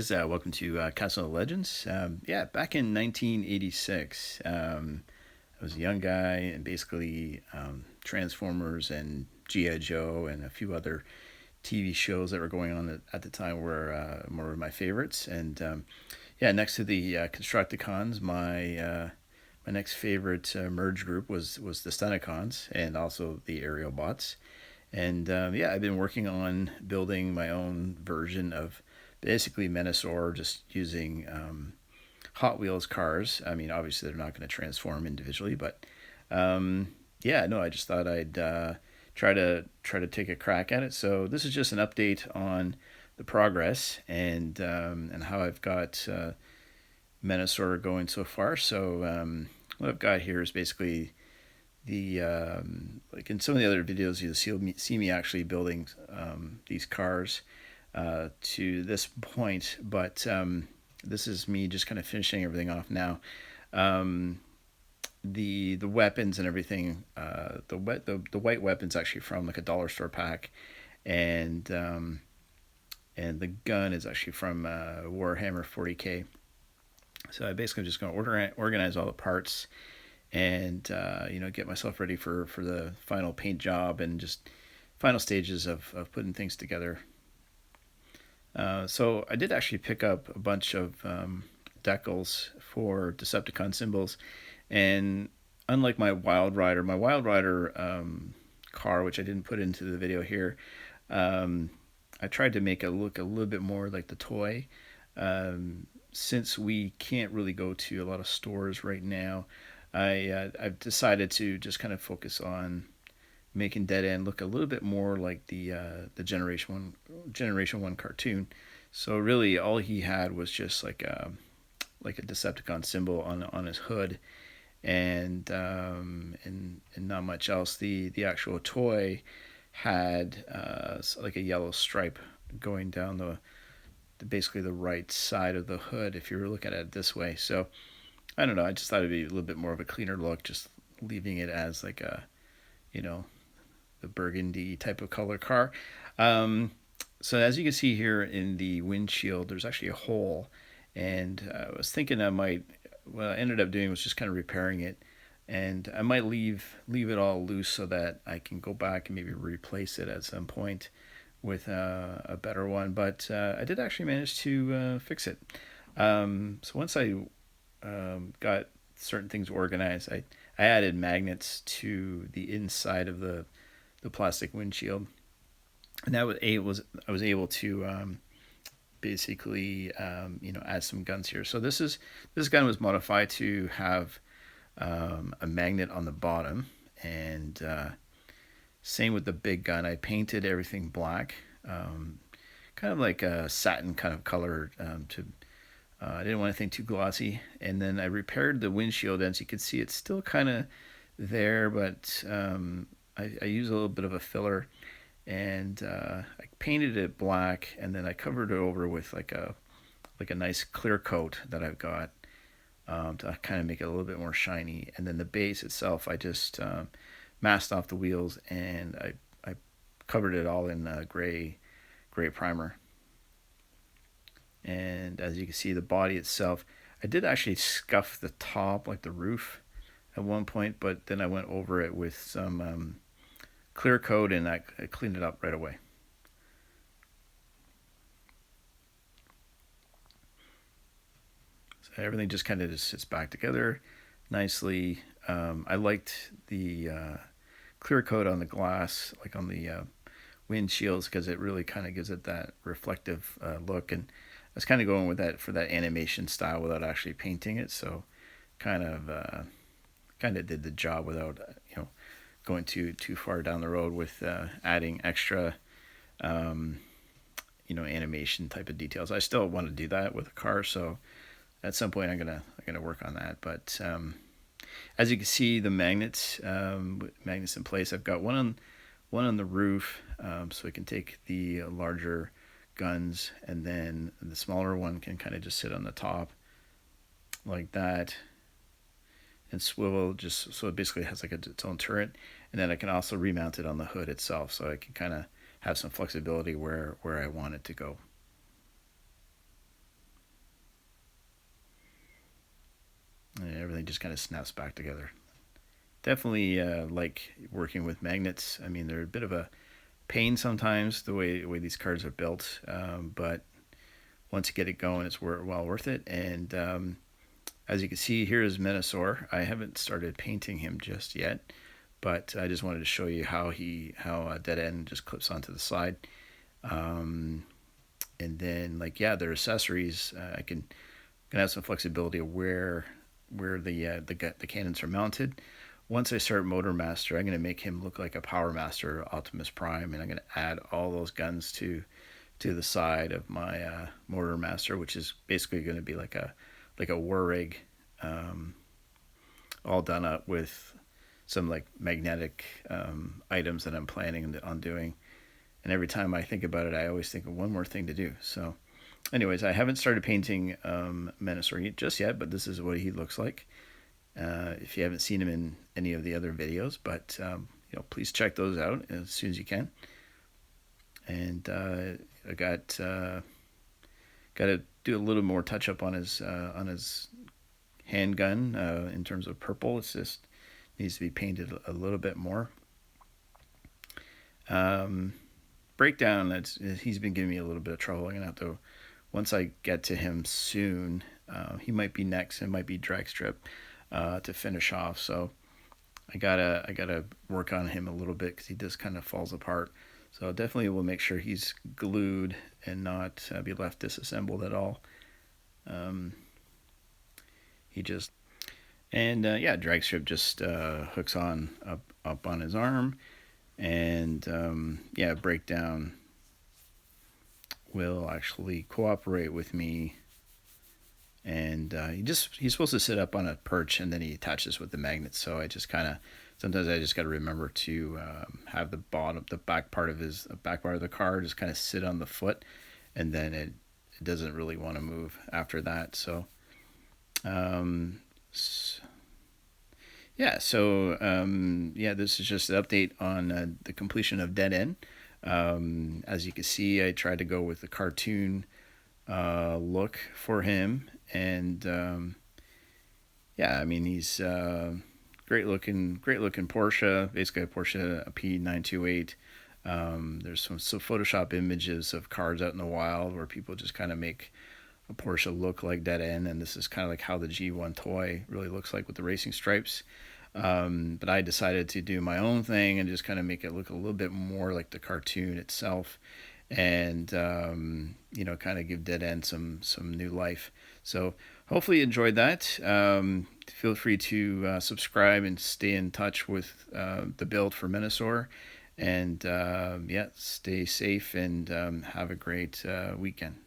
guys, welcome to Castle of Legends. Back in 1986, I was a young guy, and basically Transformers and G.I. Joe and a few other TV shows that were going on at the time were more of my favorites. And next to the Constructicons, my next favorite merge group was the Stunticons and also the Aerial Bots. And I've been working on building my own version of basically Menasor, just using Hot Wheels cars. I mean, obviously they're not going to transform individually, but I just thought I'd try to take a crack at it. So this is just an update on the progress and how I've got Menasor going so far. So what I've got here is basically the like in some of the other videos you'll see me actually building these cars to this point, but this is me just kind of finishing everything off now. The weapons and everything, the white weapons actually from like a dollar store pack, and the gun is actually from Warhammer 40K. So I basically just going to organize all the parts and get myself ready for the final paint job and just final stages of putting things together. So I did actually pick up a bunch of decals for Decepticon symbols, and unlike my Wild Rider car, which I didn't put into the video here, I tried to make it look a little bit more like the toy. Since we can't really go to a lot of stores right now, I've decided to just kind of focus on making Dead End look a little bit more like the Generation 1 cartoon. So really all he had was just like a Decepticon symbol on his hood, and not much else. The actual toy had like a yellow stripe going down basically the right side of the hood if you were looking at it this way. So I don't know, I just thought it'd be a little bit more of a cleaner look, just leaving it as like a, the burgundy type of color car. So as you can see here in the windshield, there's actually a hole, and I was thinking what I ended up doing was just kind of repairing it, and I might leave it all loose so that I can go back and maybe replace it at some point with a better one. But I did actually manage to fix it. So once I got certain things organized, I added magnets to the inside of the plastic windshield, and I was able to basically add some guns here. So this gun was modified to have a magnet on the bottom, and same with the big gun. I painted everything black, kind of like a satin kind of color. I didn't want anything too glossy, and then I repaired the windshield. As you can see, it's still kind of there, but I used a little bit of a filler, and I painted it black, and then I covered it over with like a nice clear coat that I've got to kind of make it a little bit more shiny. And then the base itself, I just masked off the wheels, and I covered it all in gray primer. And as you can see, the body itself, I did actually scuff the top, like the roof, at one point, but then I went over it with some clear coat, and I cleaned it up right away. So everything just kind of just sits back together nicely. I liked the clear coat on the glass, like on the windshields, because it really kind of gives it that reflective look. And I was kind of going with that for that animation style without actually painting it. So kind of did the job without going too far down the road with adding extra animation type of details. I still want to do that with a car, so at some point I'm gonna work on that. But as you can see, the magnets in place. I've got one on the roof, so I can take the larger guns, and then the smaller one can kind of just sit on the top like that and swivel, just so it basically has like its own turret. And then I can also remount it on the hood itself, so I can kind of have some flexibility where I want it to go. just kind of snaps back together. Definitely like working with magnets. I mean, they're a bit of a pain sometimes the way these cards are built, but once you get it going, it's well worth it. And as you can see, here is Menasor. I haven't started painting him just yet, but I just wanted to show you how Dead End just clips onto the side. And then, like, yeah, their accessories, I can have some flexibility of where the cannons are mounted. Once I start Motor Master, I'm going to make him look like a Power Master Optimus Prime, and I'm going to add all those guns to the side of my Motor Master, which is basically going to be like a war rig, all done up with some like magnetic items that I'm planning on doing. And every time I think about it, I always think of one more thing to do. So anyways, I haven't started painting Menasor just yet, but this is what he looks like. If you haven't seen him in any of the other videos, but please check those out as soon as you can. And I got to do a little more touch up on his handgun in terms of purple. It's just needs to be painted a little bit more. Breakdown, he's been giving me a little bit of trouble. I'm gonna have to, once I get to him soon, he might be next. It might be drag strip to finish off. So I gotta work on him a little bit because he just kind of falls apart. So definitely we'll make sure he's glued and not be left disassembled at all. Drag strip just hooks on up on his arm, and Breakdown will actually cooperate with me, and he's supposed to sit up on a perch, and then he attaches with the magnets. So I just kind of sometimes I just got to remember to have the back part of the car just kind of sit on the foot, and then it doesn't really want to move after that. So this is just an update on the completion of Dead End. As you can see, I tried to go with the cartoon look for him, and he's great looking Porsche, basically a Porsche P-928. There's some Photoshop images of cars out in the wild where people just kind of make a Porsche look like Dead End, and this is kind of like how the G1 toy really looks like with the racing stripes. But I decided to do my own thing and just kind of make it look a little bit more like the cartoon itself, and kind of give Dead End some new life. So hopefully you enjoyed that. Feel free to subscribe and stay in touch with the build for Menasor, and stay safe and have a great weekend.